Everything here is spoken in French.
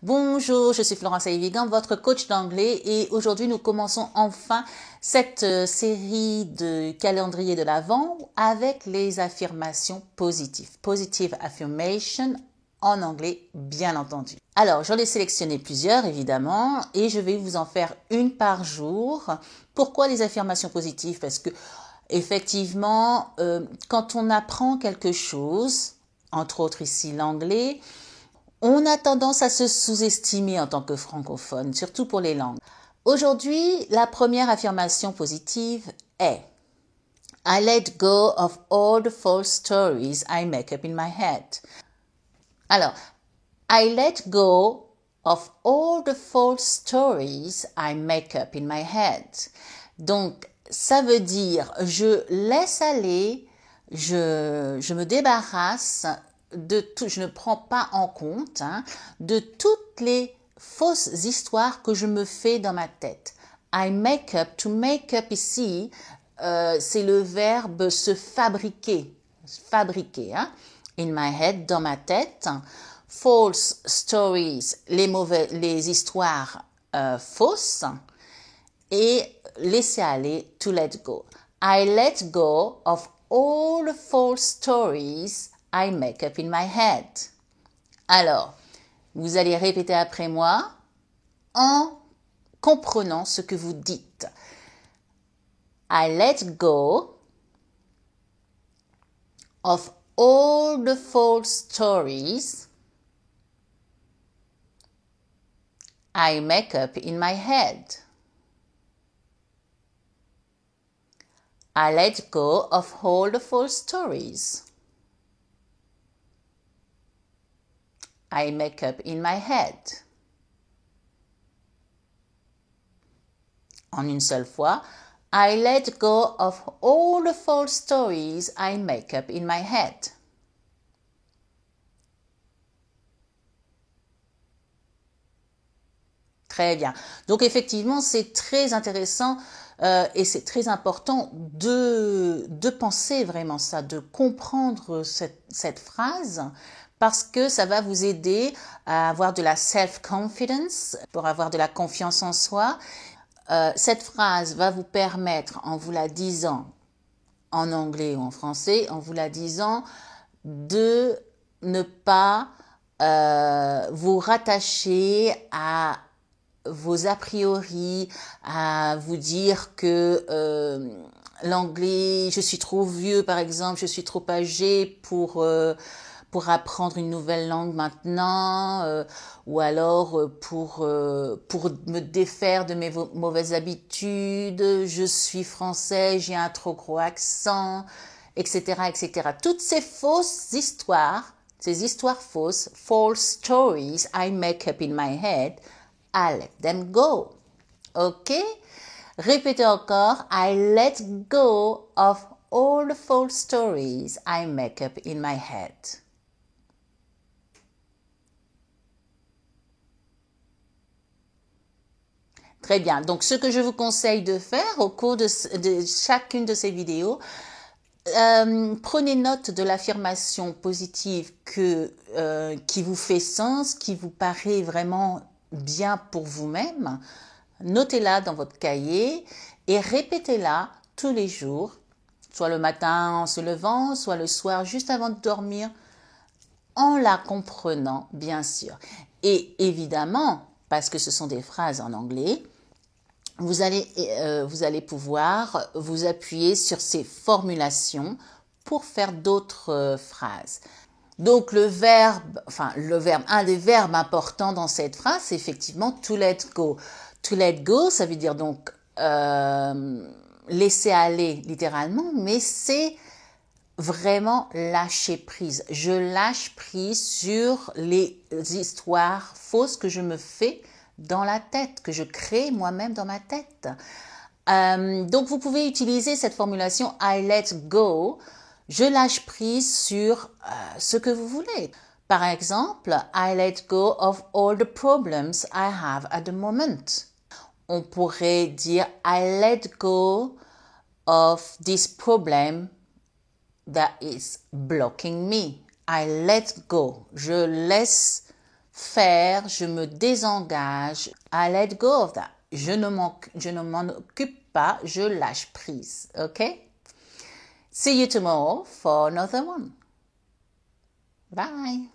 Bonjour, je suis Florence Aïvigan, votre coach d'anglais et aujourd'hui nous commençons enfin cette série de calendrier de l'Avent avec les affirmations positives. Positive affirmation en anglais, bien entendu. Alors, j'en ai sélectionné plusieurs évidemment et je vais vous en faire une par jour. Pourquoi les affirmations positives? Parce que effectivement, quand on apprend quelque chose, entre autres ici l'anglais, on a tendance à se sous-estimer en tant que francophone, surtout pour les langues. Aujourd'hui, la première affirmation positive est I let go of all the false stories I make up in my head. Alors, I let go of all the false stories I make up in my head. Donc, ça veut dire je laisse aller, je me débarrasse de tout, je ne prends pas en compte de toutes les fausses histoires que je me fais dans ma tête. I make up, to make up ici, c'est le verbe se fabriquer, in my head, dans ma tête. False stories, les histoires fausses, et laisser aller, to let go. I let go of all the false stories I make up in my head. Alors, vous allez répéter après moi en comprenant ce que vous dites. I let go of all the false stories I make up in my head. I let go of all the false stories I make up in my head. En une seule fois, I let go of all the false stories I make up in my head. Très bien. Donc effectivement, c'est très intéressant et c'est très important de penser vraiment ça, de comprendre cette phrase parce que ça va vous aider à avoir de la self-confidence, pour avoir de la confiance en soi. Cette phrase va vous permettre, en vous la disant en anglais ou en français, en vous la disant, de ne pas vous rattacher à vos a priori, à vous dire que l'anglais, je suis trop vieux par exemple, je suis trop âgé pour apprendre une nouvelle langue maintenant, ou alors pour me défaire de mes mauvaises habitudes, je suis français, j'ai un trop gros accent, etc., etc. Toutes ces fausses histoires, ces histoires fausses, false stories I make up in my head, I let them go. Ok? Répétez encore. I let go of all the false stories I make up in my head. Très bien. Donc, ce que je vous conseille de faire au cours de chacune de ces vidéos, prenez note de l'affirmation positive qui vous fait sens, qui vous paraît vraiment bien pour vous-même. Notez-la dans votre cahier et répétez-la tous les jours, soit le matin en se levant, soit le soir juste avant de dormir, en la comprenant, bien sûr. Et évidemment, parce que ce sont des phrases en anglais, vous allez pouvoir vous appuyer sur ces formulations pour faire d'autres phrases. Donc un des verbes importants dans cette phrase, c'est effectivement to let go. To let go, ça veut dire donc laisser aller littéralement, mais c'est vraiment lâcher prise. Je lâche prise sur les histoires fausses que je me fais dans la tête, que je crée moi-même dans ma tête. Donc vous pouvez utiliser cette formulation I let go. Je lâche prise sur ce que vous voulez. Par exemple, I let go of all the problems I have at the moment. On pourrait dire I let go of this problem that is blocking me. I let go. Je laisse faire, je me désengage. I let go of that. Je ne m'en occupe pas, je lâche prise. OK? See you tomorrow for another one. Bye.